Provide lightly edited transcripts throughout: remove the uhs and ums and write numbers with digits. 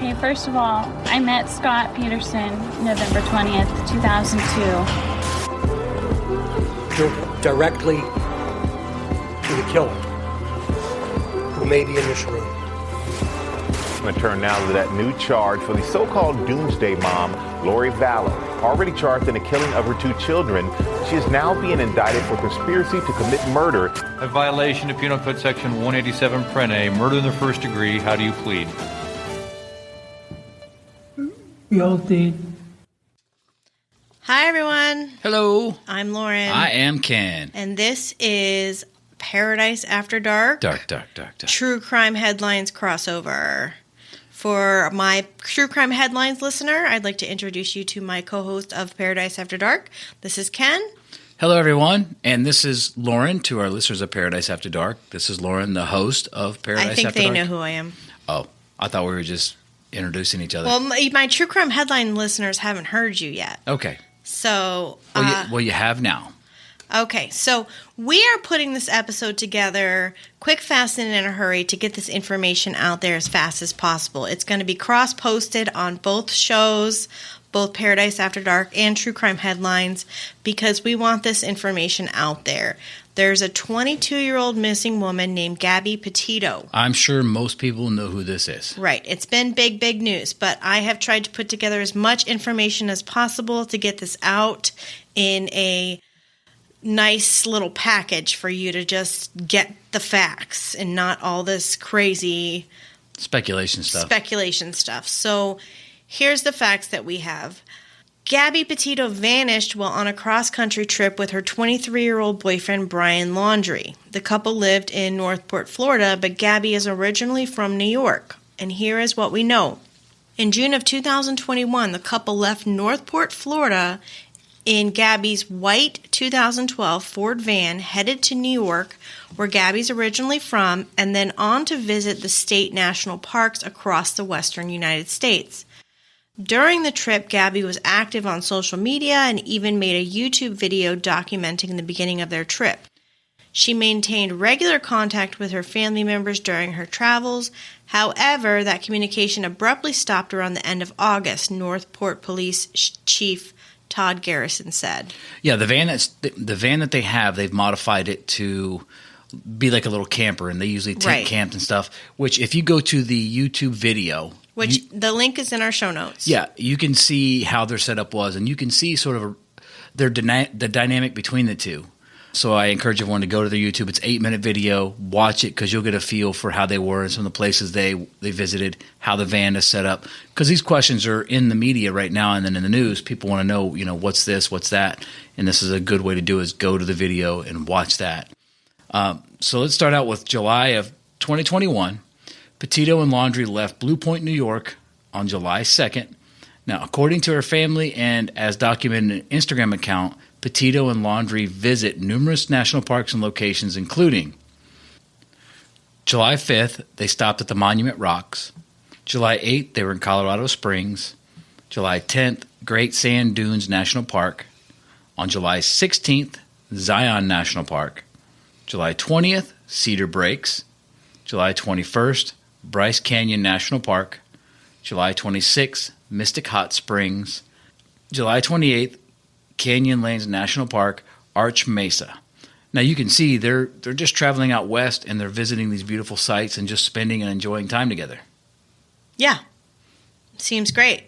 Okay, first of all, I met Scott Peterson November 20th, 2002. You're directly to the killer, who may be in this room. I'm going to turn now to that new charge for the so-called doomsday mom, Lori Vallow. Already charged in the killing of her 2 children, she is now being indicted for conspiracy to commit murder. A violation of Penal Code Section 187 Prene, murder in the first degree. How do you plead? Guilty. Hi, everyone. Hello. I'm Lauren. I am Ken. And this is Paradise After Dark. Dark. True Crime Headlines crossover. For my True Crime Headlines listener, I'd like to introduce you to my co-host of Paradise After Dark. This is Ken. Hello, everyone. And this is Lauren to our listeners of Paradise After Dark. This is Lauren, the host of Paradise After Dark. I think they know who I am. Oh, I thought we were just introducing each other. Well, my True Crime Headline listeners haven't heard you yet. Okay. So, well, you have now. Okay, so we are putting this episode together quick, fast, and in a hurry to get this information out there as fast as possible. It's going to be cross-posted on both shows, both Paradise After Dark and True Crime Headlines, because we want this information out there. There's a 22-year-old missing woman named Gabby Petito. I'm sure most people know who this is. Right. It's been big news, but I have tried to put together as much information as possible to get this out in a nice little package for you to just get the facts and not all this crazy speculation stuff. So here's the facts that we have. Gabby Petito vanished while on a cross-country trip with her 23-year-old boyfriend, Brian Laundrie. The couple lived in Northport, Florida, but Gabby is originally from New York. And here is what we know. In June of 2021, the couple left Northport, Florida, in Gabby's white 2012 Ford van, headed to New York, where Gabby's originally from, and then on to visit the state national parks across the western United States. During the trip, Gabby was active on social media and even made a YouTube video documenting the beginning of their trip. She maintained regular contact with her family members during her travels. However, that communication abruptly stopped around the end of August, Northport Police Chief Todd Garrison said. Yeah, the van that they have, they've modified it to be like a little camper, and they usually tent camped and stuff, which if you go to the YouTube video, which the link is in our show notes. Yeah, you can see how their setup was, and you can see sort of the dynamic between the two. So I encourage everyone to go to their YouTube. It's an 8-minute video. Watch it because you'll get a feel for how they were and some of the places they visited, how the van is set up. Because these questions are in the media right now and then in the news. People want to know, what's this, what's that? And this is a good way to do it, is go to the video and watch that. So let's start out with July of 2021. Petito and Laundrie left Blue Point, New York on July 2nd. Now, according to her family and as documented in an Instagram account, Petito and Laundrie visit numerous national parks and locations, including July 5th, they stopped at the Monument Rocks. July 8th, they were in Colorado Springs. July 10th, Great Sand Dunes National Park. On July 16th, Zion National Park. July 20th, Cedar Breaks. July 21st, Bryce Canyon National Park. July 26th, Mystic Hot Springs. July 28th, Canyon Lanes National Park, Arch Mesa. Now you can see they're just traveling out west and they're visiting these beautiful sites and just spending and enjoying time together. Yeah, seems great.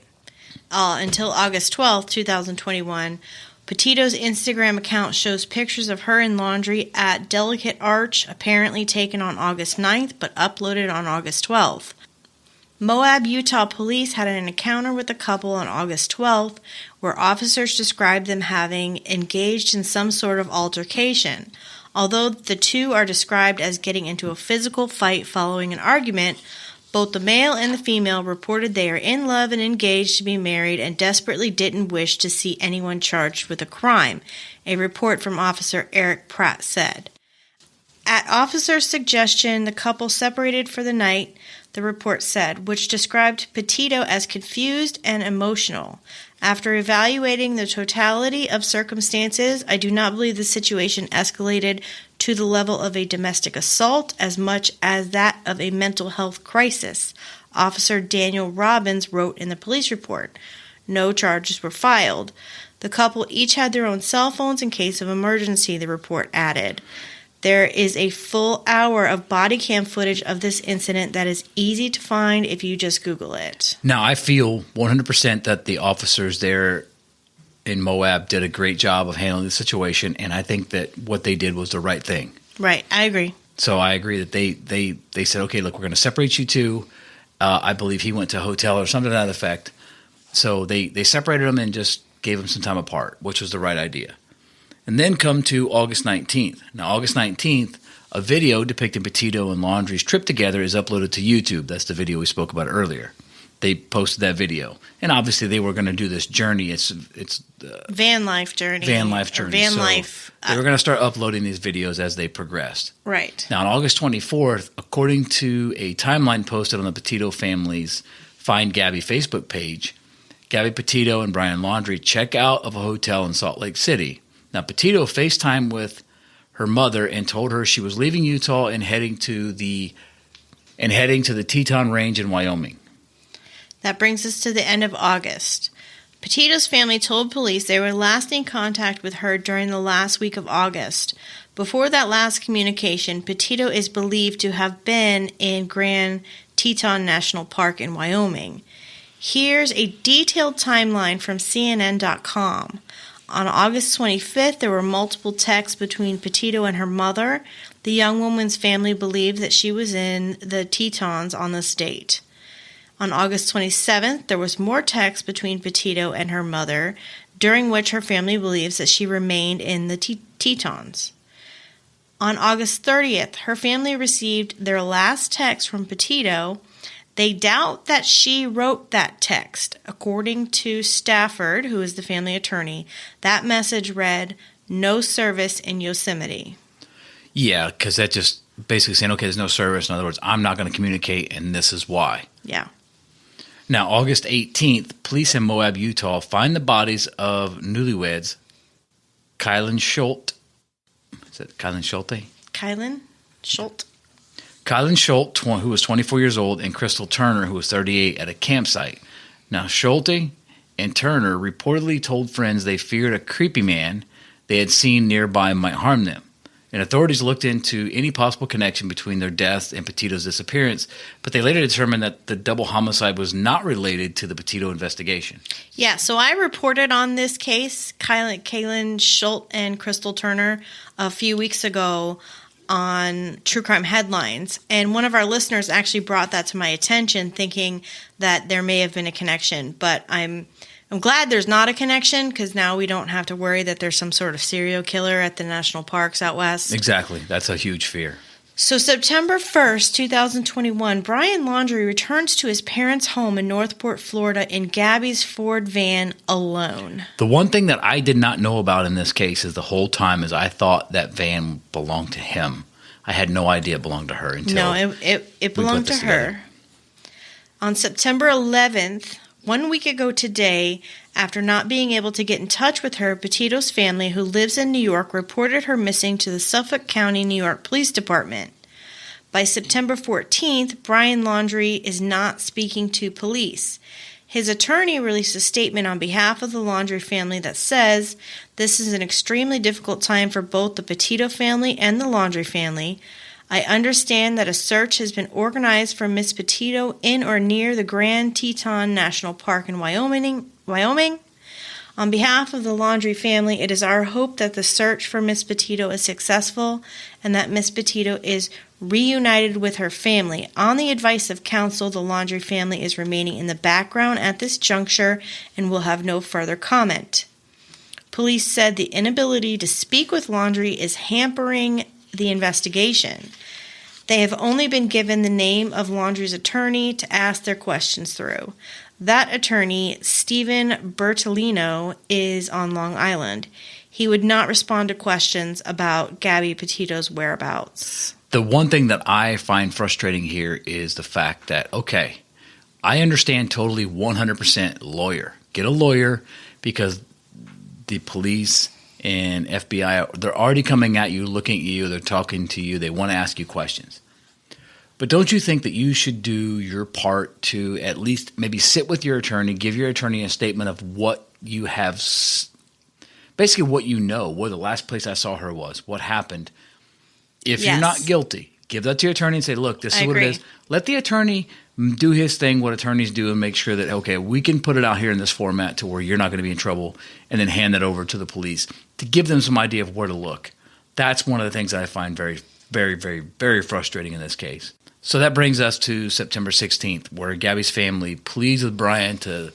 Until August 12th, 2021, Petito's Instagram account shows pictures of her and Laundrie at Delicate Arch, apparently taken on August 9th, but uploaded on August 12th. Moab, Utah police had an encounter with the couple on August 12th, where officers described them having engaged in some sort of altercation. Although the two are described as getting into a physical fight following an argument, both the male and the female reported they are in love and engaged to be married and desperately didn't wish to see anyone charged with a crime, a report from Officer Eric Pratt said. At officers' suggestion, the couple separated for the night, the report said, which described Petito as confused and emotional. After evaluating the totality of circumstances, I do not believe the situation escalated to the level of a domestic assault as much as that of a mental health crisis, Officer Daniel Robbins wrote in the police report. No charges were filed. The couple each had their own cell phones in case of emergency, the report added. There is a full hour of body cam footage of this incident that is easy to find if you just Google it. Now, I feel 100% that the officers there in Moab did a great job of handling the situation, and I think that what they did was the right thing. Right, I agree. So I agree that they said, okay, look, we're going to separate you two. I believe he went to a hotel or something to that effect. So they separated them and just gave them some time apart, which was the right idea. And then come to August 19th. Now, August 19th, a video depicting Petito and Laundrie's trip together is uploaded to YouTube. That's the video we spoke about earlier. They posted that video. And obviously they were going to do this journey. It's van life journey. Van life journey. Van life. They were going to start uploading these videos as they progressed. Right. Now, on August 24th, according to a timeline posted on the Petito family's Find Gabby Facebook page, Gabby Petito and Brian Laundrie check out of a hotel in Salt Lake City. Now, Petito FaceTimed with her mother and told her she was leaving Utah and heading to the Teton Range in Wyoming. That brings us to the end of August. Petito's family told police they were last in contact with her during the last week of August. Before that last communication, Petito is believed to have been in Grand Teton National Park in Wyoming. Here's a detailed timeline from CNN.com. On August 25th, there were multiple texts between Petito and her mother. The young woman's family believed that she was in the Tetons on this date. On August 27th, there was more text between Petito and her mother, during which her family believes that she remained in the Tetons. On August 30th, her family received their last text from Petito. They doubt that she wrote that text. According to Stafford, who is the family attorney, that message read, "No service in Yosemite." Yeah, because that just basically saying, okay, there's no service. In other words, I'm not going to communicate, and this is why. Yeah. Now, August 18th, police in Moab, Utah, find the bodies of newlyweds Kylan Schulte. Is that Kylan Schulte? Kylan Schulte. Kylan Schulte, who was 24 years old, and Crystal Turner, who was 38, at a campsite. Now, Schulte and Turner reportedly told friends they feared a creepy man they had seen nearby might harm them. And authorities looked into any possible connection between their deaths and Petito's disappearance, but they later determined that the double homicide was not related to the Petito investigation. Yeah, so I reported on this case, Kylan Schulte and Crystal Turner, a few weeks ago on True Crime Headlines, and one of our listeners actually brought that to my attention, thinking that there may have been a connection, but I'm glad there's not a connection, because now we don't have to worry that there's some sort of serial killer at the national parks out west. Exactly. That's a huge fear. So September 1st, 2021, Brian Laundrie returns to his parents' home in Northport, Florida in Gabby's Ford van alone. The one thing that I did not know about in this case is the whole time is I thought that van belonged to him. I had no idea it belonged to her until it belonged to her. On September 11th, 1 week ago today, after not being able to get in touch with her, Petito's family, who lives in New York, reported her missing to the Suffolk County, New York Police Department. By September 14th, Brian Laundrie is not speaking to police. His attorney released a statement on behalf of the Laundrie family that says, "This is an extremely difficult time for both the Petito family and the Laundrie family. I understand that a search has been organized for Miss Petito in or near the Grand Teton National Park in Wyoming. On behalf of the Laundrie family, it is our hope that the search for Miss Petito is successful and that Miss Petito is reunited with her family. On the advice of counsel, the Laundrie family is remaining in the background at this juncture and will have no further comment." Police said the inability to speak with Laundrie is hampering the investigation. They have only been given the name of Laundrie's attorney to ask their questions through. That attorney, Stephen Bertolino, is on Long Island. He would not respond to questions about Gabby Petito's whereabouts. The one thing that I find frustrating here is the fact that, okay, I understand totally 100% lawyer. Get a lawyer, because the police and FBI, they're already coming at you, looking at you, they're talking to you, they want to ask you questions. But don't you think that you should do your part to at least maybe sit with your attorney, give your attorney a statement of what you have, basically what you know, where the last place I saw her was, what happened. If you're not guilty, give that to your attorney and say, look, this is what it is. Let the attorney do his thing, what attorneys do, and make sure that, okay, we can put it out here in this format to where you're not going to be in trouble, and then hand that over to the police to give them some idea of where to look. That's one of the things that I find very, very, very, very frustrating in this case. So that brings us to September 16th, where Gabby's family pleads with Brian to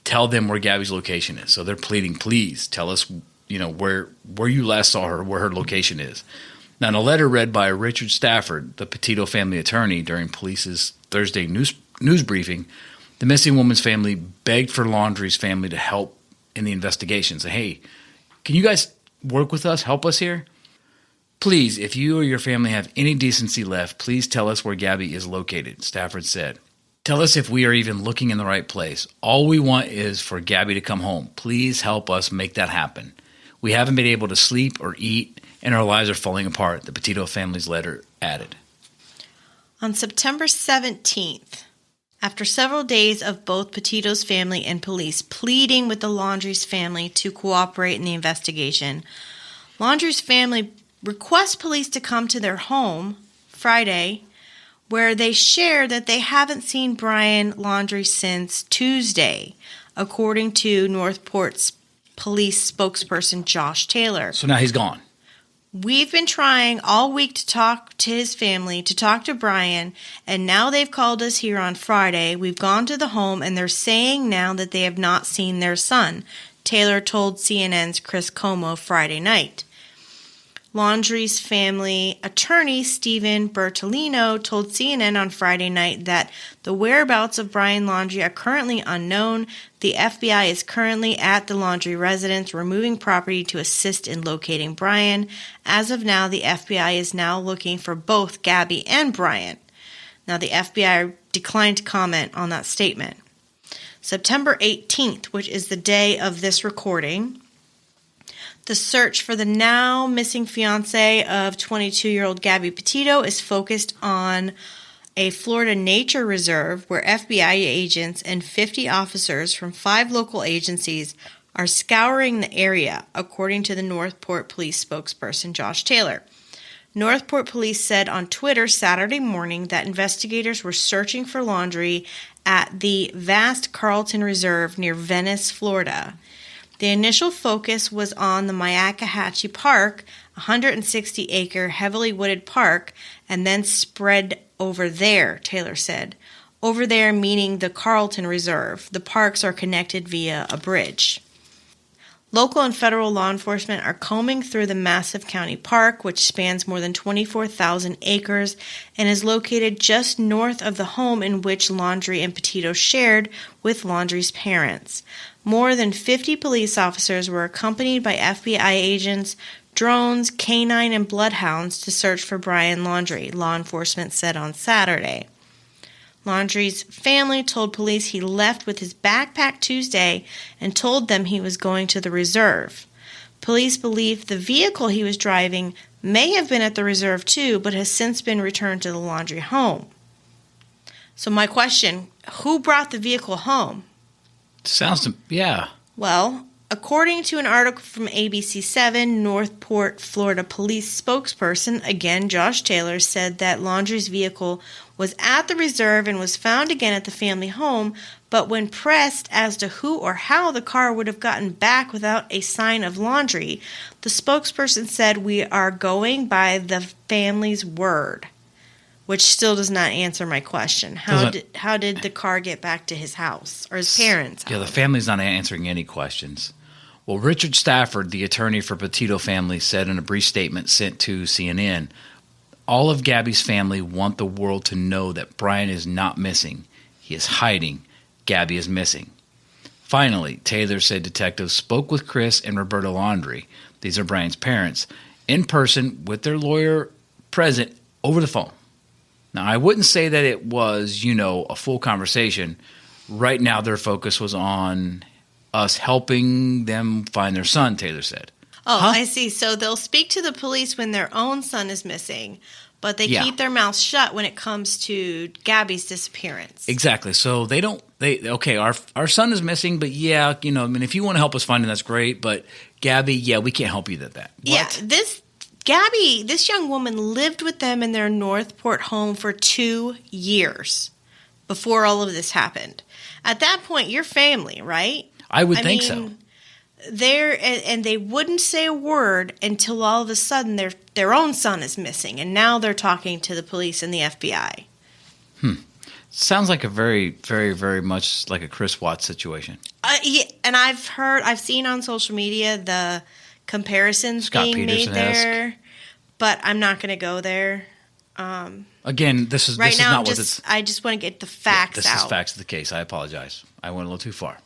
tell them where Gabby's location is. So they're pleading, please tell us, where you last saw her, where her location is. Now, in a letter read by Richard Stafford, the Petito family attorney, during police's Thursday news briefing, the missing woman's family begged for Laundrie's family to help in the investigation. Say, hey, can you guys work with us, help us here? Please, if you or your family have any decency left, please tell us where Gabby is located, Stafford said. Tell us if we are even looking in the right place. All we want is for Gabby to come home. Please help us make that happen. We haven't been able to sleep or eat, and our lives are falling apart, the Petito family's letter added. On September 17th, after several days of both Petito's family and police pleading with the Laundrie's family to cooperate in the investigation, Laundrie's family request police to come to their home Friday, where they share that they haven't seen Brian Laundrie since Tuesday, according to Northport's police spokesperson Josh Taylor. So now he's gone. We've been trying all week to talk to his family, to talk to Brian, and now they've called us here on Friday. We've gone to the home, and they're saying now that they have not seen their son, Taylor told CNN's Chris Como Friday night. Laundrie's family attorney, Stephen Bertolino, told CNN on Friday night that the whereabouts of Brian Laundrie are currently unknown. The FBI is currently at the Laundrie residence removing property to assist in locating Brian. As of now, the FBI is now looking for both Gabby and Brian. Now, the FBI declined to comment on that statement. September 18th, which is the day of this recording, the search for the now missing fiancé of 22-year-old Gabby Petito is focused on a Florida nature reserve where FBI agents and 50 officers from 5 local agencies are scouring the area, according to the Northport Police spokesperson Josh Taylor. Northport Police said on Twitter Saturday morning that investigators were searching for Laundrie at the vast Carlton Reserve near Venice, Florida. The initial focus was on the Myakkahatchee Park, a 160-acre, heavily wooded park, and then spread over there, Taylor said. Over there meaning the Carlton Reserve. The parks are connected via a bridge. Local and federal law enforcement are combing through the massive county park, which spans more than 24,000 acres and is located just north of the home in which Laundrie and Petito shared with Laundrie's parents. More than 50 police officers were accompanied by FBI agents, drones, canine, and bloodhounds to search for Brian Laundrie, law enforcement said on Saturday. Laundrie's family told police he left with his backpack Tuesday and told them he was going to the reserve. Police believe the vehicle he was driving may have been at the reserve too, but has since been returned to the Laundrie home. So my question, who brought the vehicle home? Yeah. Well, according to an article from ABC7, Northport, Florida police spokesperson, again Josh Taylor, said that Laundrie's vehicle was at the reserve and was found again at the family home, but when pressed as to who or how the car would have gotten back without a sign of Laundrie, the spokesperson said, "We are going by the family's word," which still does not answer my question. How did the car get back to his house or his parents' house? Yeah, the family's not answering any questions. Well, Richard Stafford, the attorney for Petito family, said in a brief statement sent to CNN, all of Gabby's family want the world to know that Brian is not missing. He is hiding. Gabby is missing. Finally, Taylor said detectives spoke with Chris and Roberta Laundrie, these are Brian's parents, in person with their lawyer present over the phone. Now, I wouldn't say that it was, a full conversation. Right now, their focus was on us helping them find their son, Taylor said. Oh, Huh? I see. So they'll speak to the police when their own son is missing, but they Yeah. keep their mouths shut when it comes to Gabby's disappearance. Exactly. So okay, our son is missing, but yeah, if you want to help us find him, that's great. But Gabby, yeah, we can't help you with that. Yeah, What? this young woman lived with them in their Northport home for 2 years before all of this happened. At that point, you're family, right? I would think so. And they wouldn't say a word until all of a sudden their own son is missing, and now they're talking to the police and the FBI. Sounds like a very, very, very much like a Chris Watts situation. Yeah, and I've seen on social media the comparisons Scott being made Peterson-esque. there, but I'm not going to go there. Again, this is Right now, not what it's. I just want to get the facts This out. is facts of the case. I apologize. I went a little too far.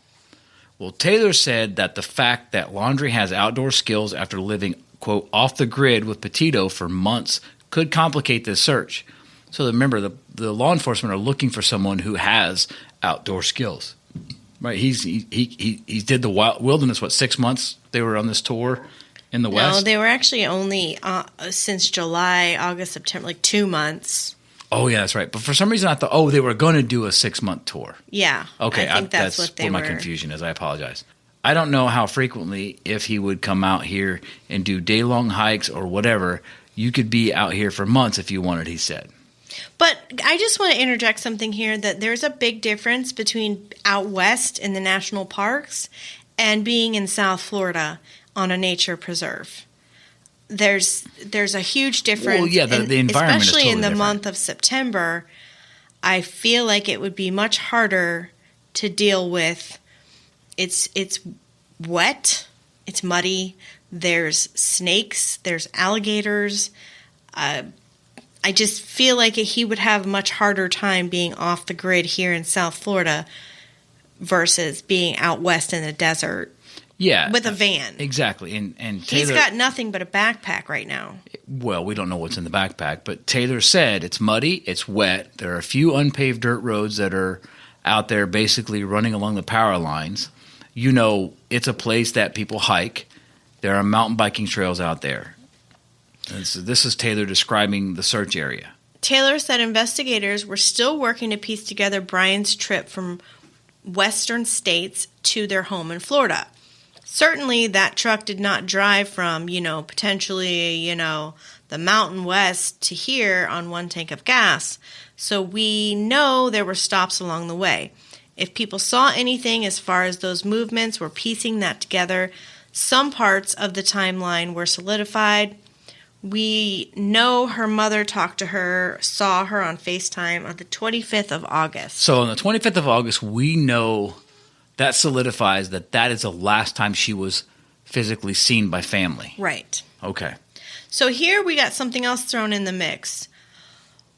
Well, Taylor said that the fact that Laundrie has outdoor skills after living, quote, off the grid with Petito for months could complicate this search. So remember, the law enforcement are looking for someone who has outdoor skills. Right? He did the wilderness, 6 months they were on this tour in the West? No, they were actually only since July, August, September, like 2 months. Oh, yeah, that's right. But for some reason I thought, they were going to do a 6-month tour. Yeah. Okay, I think that's what they my were. confusion is. I apologize. I don't know how frequently, if he would come out here and do day-long hikes or whatever, you could be out here for months if you wanted, he said. But I just want to interject something here, that there's a big difference between out west in the national parks and being in South Florida on a nature preserve. There's a huge difference. Well, yeah, the environment is especially totally in the different. month of September. I feel like it would be much harder to deal with. It's wet, it's muddy, there's snakes, there's alligators. I just feel like he would have a much harder time being off the grid here in South Florida versus being out west in the desert. Yeah. With a van. Exactly. And He's Taylor, got nothing but a backpack right now. well, we don't know what's in the backpack, but Taylor said it's muddy, it's wet. There are a few unpaved dirt roads that are out there basically running along the power lines. It's a place that people hike. There are mountain biking trails out there. And so this is Taylor describing the search area. Taylor said investigators were still working to piece together Brian's trip from western states to their home in Florida. Certainly that truck did not drive from, potentially, the Mountain West to here on one tank of gas. So we know there were stops along the way. If people saw anything as far as those movements, we're piecing that together. Some parts of the timeline were solidified. We know her mother talked to her, saw her on FaceTime on the 25th of August. So on the 25th of August, we know that solidifies that is the last time she was physically seen by family. Right. Okay. So here we got something else thrown in the mix.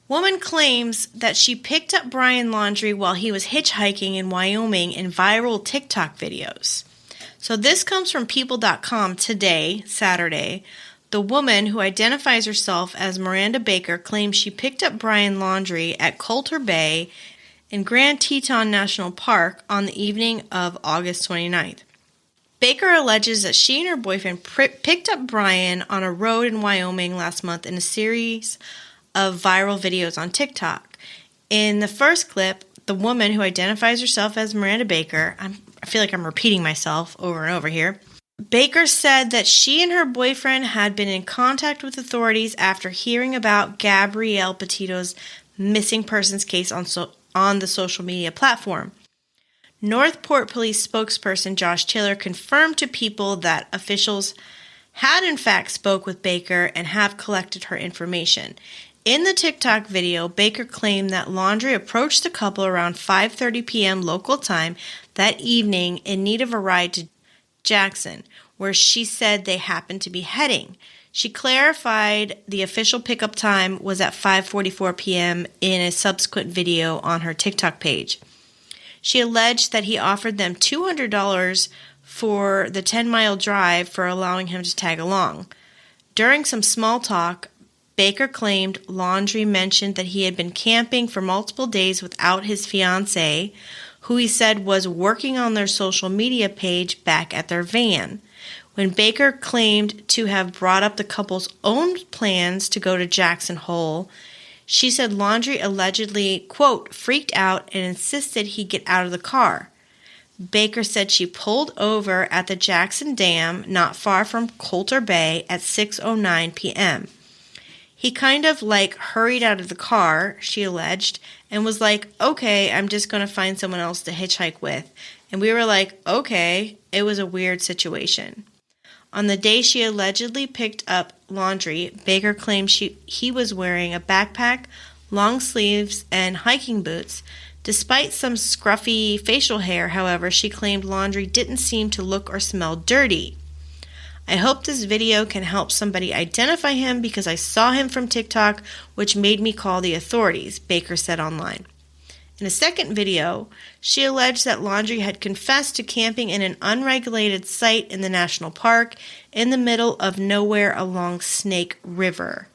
Woman claims that she picked up Brian Laundrie while he was hitchhiking in Wyoming in viral TikTok videos. So this comes from people.com today, Saturday. The woman, who identifies herself as Miranda Baker, claims she picked up Brian Laundrie at Coulter Bay in Grand Teton National Park on the evening of August 29th. Baker alleges that she and her boyfriend picked up Brian on a road in Wyoming last month in a series of viral videos on TikTok. In the first clip, the woman, who identifies herself as Miranda Baker, I feel like I'm repeating myself over and over here, Baker said that she and her boyfriend had been in contact with authorities after hearing about Gabby Petito's missing persons case on the social media platform. Northport Police spokesperson Josh Taylor confirmed to People that officials had in fact spoke with Baker and have collected her information. In the TikTok video, Baker claimed that Laundrie approached the couple around 5:30 p.m. local time that evening in need of a ride to Jackson, where she said they happened to be heading. She clarified the official pickup time was at 5:44 p.m. in a subsequent video on her TikTok page. She alleged that he offered them $200 for the 10-mile drive for allowing him to tag along. During some small talk, Baker claimed Laundrie mentioned that he had been camping for multiple days without his fiancée, who he said was working on their social media page back at their van. When Baker claimed to have brought up the couple's own plans to go to Jackson Hole, she said Laundrie allegedly, quote, freaked out and insisted he get out of the car. Baker said she pulled over at the Jackson Dam not far from Coulter Bay at 6:09 p.m. He kind of hurried out of the car, she alleged, and was like, okay, I'm just going to find someone else to hitchhike with. And we were like, okay. It was a weird situation. On the day she allegedly picked up Laundrie, Baker claimed he was wearing a backpack, long sleeves, and hiking boots. Despite some scruffy facial hair, however, she claimed Laundrie didn't seem to look or smell dirty. I hope this video can help somebody identify him because I saw him from TikTok, which made me call the authorities, Baker said online. In a second video, she alleged that Laundrie had confessed to camping in an unregulated site in the national park in the middle of nowhere along Snake River.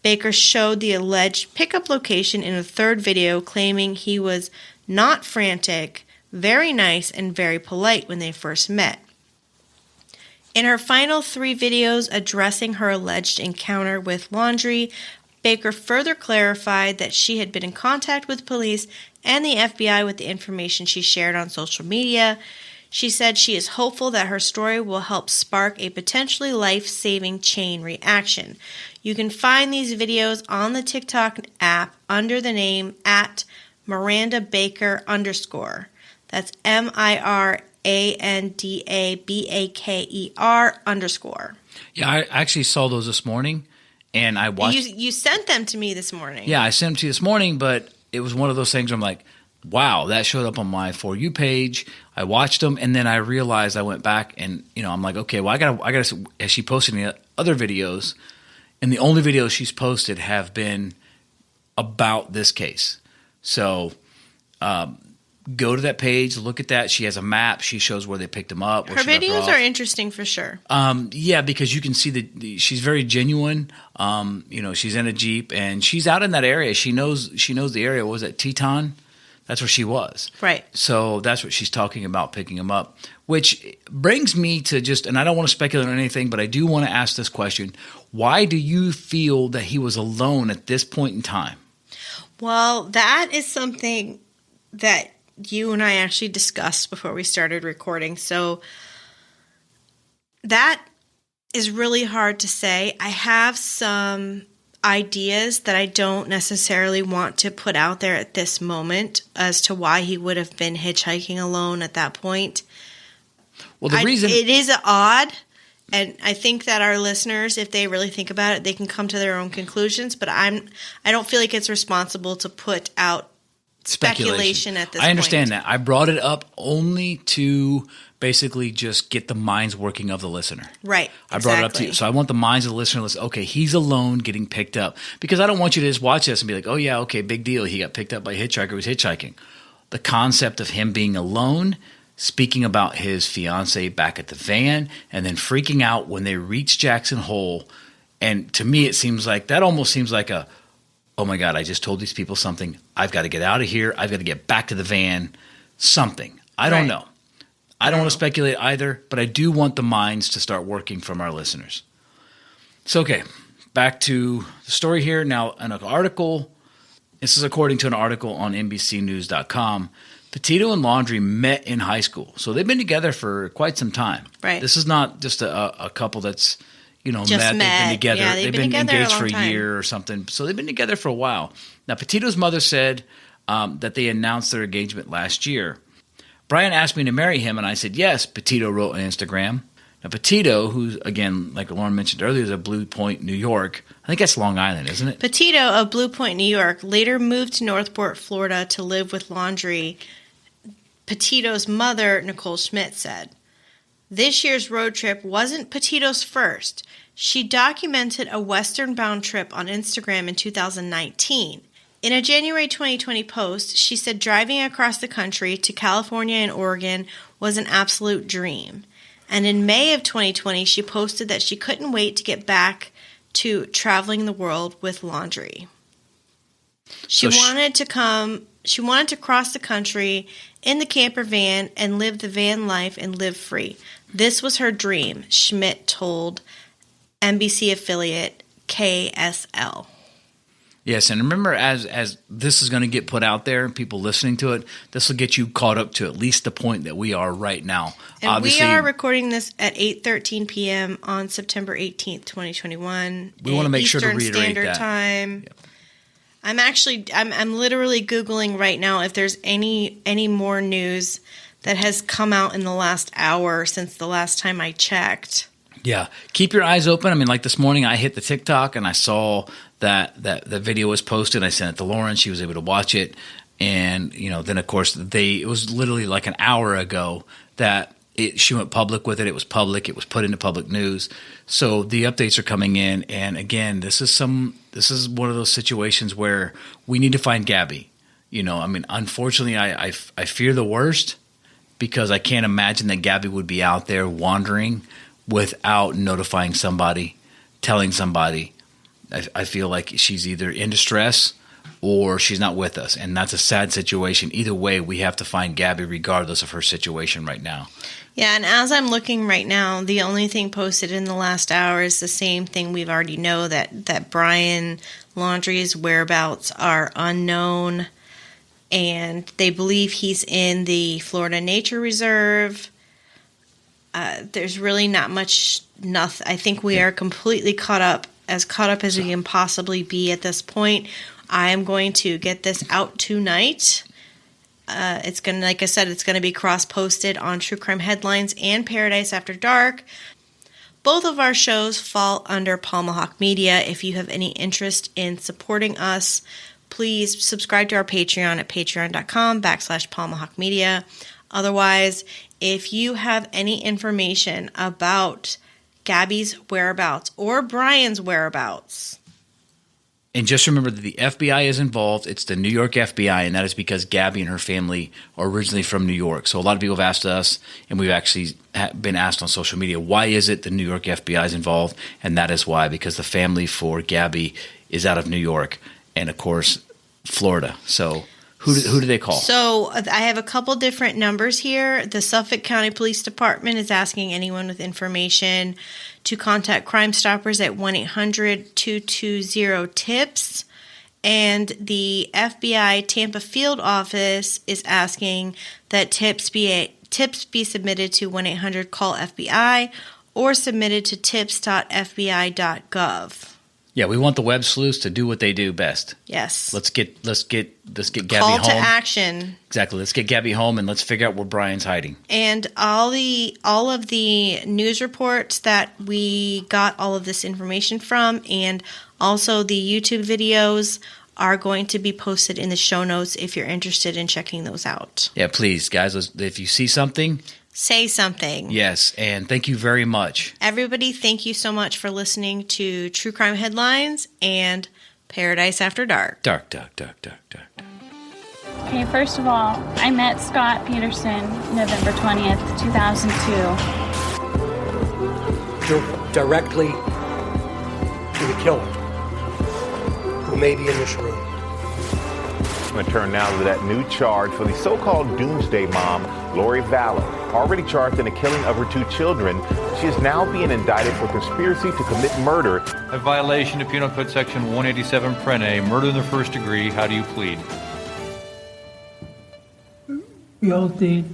Baker showed the alleged pickup location in a third video, claiming he was not frantic, very nice, and very polite when they first met. In her final 3 videos addressing her alleged encounter with Laundrie, Baker further clarified that she had been in contact with police and the FBI with the information she shared on social media. She said she is hopeful that her story will help spark a potentially life-saving chain reaction. You can find these videos on the TikTok app under the name @MirandaBaker_. That's MirandaBaker_. Yeah, I actually saw those this morning, and I watched. You sent them to me this morning. Yeah, I sent them to you this morning, but it was one of those things where I'm like, wow, that showed up on my For You page. I watched them, and then I realized I went back and, I'm like, okay, well, I gotta. Has she posted any other videos? And the only videos she's posted have been about this case. So go to that page, look at that. She has a map. She shows where they picked them up. Her videos are interesting for sure. Yeah, because you can see that she's very genuine. She's in a Jeep, and she's out in that area. She knows the area. What was it, Teton? That's where she was. Right. So that's what she's talking about, picking him up, which brings me to and I don't want to speculate on anything, but I do want to ask this question. Why do you feel that he was alone at this point in time? Well, that is something that you and I actually discussed before we started recording. So that is really hard to say. I have some ideas that I don't necessarily want to put out there at this moment as to why he would have been hitchhiking alone at that point. Well, reason it is odd, and I think that our listeners, if they really think about it, they can come to their own conclusions, but I don't feel like it's responsible to put out speculation at this point. I understand that. I brought it up only to basically just get the minds working of the listener. Right. I brought it up to you. So I want the minds of the listener to listen. Okay, he's alone getting picked up. Because I don't want you to just watch this and be like, oh, yeah, okay, big deal. He got picked up by a hitchhiker who was hitchhiking. The concept of him being alone, speaking about his fiance back at the van, and then freaking out when they reach Jackson Hole. And to me, it seems like that almost seems like a, oh my God, I just told these people something. I've got to get out of here. I've got to get back to the van. Something. I don't know. I don't want to speculate either, but I do want the minds to start working from our listeners. So, okay, back to the story here. Now, an article, this is according to an article on NBCnews.com. Petito and Laundrie met in high school. So they've been together for quite some time. Right. This is not just a couple that's, met. They've been together. Yeah, they've been engaged for a year or something. So they've been together for a while. Now, Petito's mother said that they announced their engagement last year. Brian asked me to marry him, and I said yes, Petito wrote on Instagram. Now, Petito, who, again, like Lauren mentioned earlier, is of Blue Point, New York. I think that's Long Island, isn't it? Petito of Blue Point, New York, later moved to Northport, Florida to live with Laundrie. Petito's mother, Nicole Schmidt, said, "This year's road trip wasn't Petito's first. She documented a western-bound trip on Instagram in 2019. In a January 2020 post, she said driving across the country to California and Oregon was an absolute dream. And in May of 2020, she posted that she couldn't wait to get back to traveling the world with Laundrie. She wanted to cross the country in the camper van and live the van life and live free. This was her dream, Schmidt told NBC affiliate KSL. Yes, and remember, as this is going to get put out there, people listening to it, this will get you caught up to at least the point that we are right now. And Obviously, we are recording this at 8:13 p.m. on September 18th, 2021. We want to make sure to Eastern reiterate Standard that. Time. Yep. I'm literally Googling right now if there's any more news that has come out in the last hour since the last time I checked. Yeah, keep your eyes open. I mean, like this morning, I hit the TikTok and I saw that the video was posted. I sent it to Lauren. She was able to watch it. And, then, of course, it was literally like an hour ago that she went public with it. It was public. It was put into public news. So the updates are coming in. And, again, this is one of those situations where we need to find Gabby. Unfortunately, I fear the worst because I can't imagine that Gabby would be out there wandering without notifying somebody, telling somebody. I feel like she's either in distress or she's not with us, and that's a sad situation. Either way, we have to find Gabby regardless of her situation right now. Yeah, and as I'm looking right now, the only thing posted in the last hour is the same thing we've already know, that Brian Laundrie's whereabouts are unknown, and they believe he's in the Florida Nature Reserve. There's really not much. I think we are completely caught up as we can possibly be at this point. I am going to get this out tonight. It's going to, like I said, it's going to be cross-posted on True Crime Headlines and Paradise After Dark. Both of our shows fall under Palmahawk Media. If you have any interest in supporting us, please subscribe to our Patreon at patreon.com/Palmahawk Media. Otherwise, if you have any information about Gabby's whereabouts or Brian's whereabouts. And just remember that the FBI is involved. It's the New York FBI, and that is because Gabby and her family are originally from New York. So a lot of people have asked us, and we've actually been asked on social media, why is it the New York FBI is involved? And that is why, because the family for Gabby is out of New York and, of course, Florida. So who do they call? So I have a couple different numbers here. The Suffolk County Police Department is asking anyone with information to contact Crime Stoppers at 1-800-220-TIPS. And the FBI Tampa Field Office is asking that tips be submitted to 1-800-CALL-FBI or submitted to tips.fbi.gov. Yeah, we want the web sleuths to do what they do best. Yes. Let's get Gabby Call home. to action. Exactly. Let's get Gabby home and let's figure out where Brian's hiding. And all of the news reports that we got all of this information from, and also the YouTube videos, are going to be posted in the show notes if you're interested in checking those out. Yeah, please, guys. If you see something, say something. Yes, and thank you very much. Everybody, thank you so much for listening to True Crime Headlines and Paradise After Dark. Dark. Okay, first of all, I met Scott Peterson November 20th, 2002. Directly to the killer who may be in this room. I'm going to turn now to that new charge for the so-called doomsday mom, Lori Vallow. Already charged in the killing of her 2 children, she is now being indicted for conspiracy to commit murder. A violation of Penal Code Section 187 Prene, murder in the first degree. How do you plead? We all did.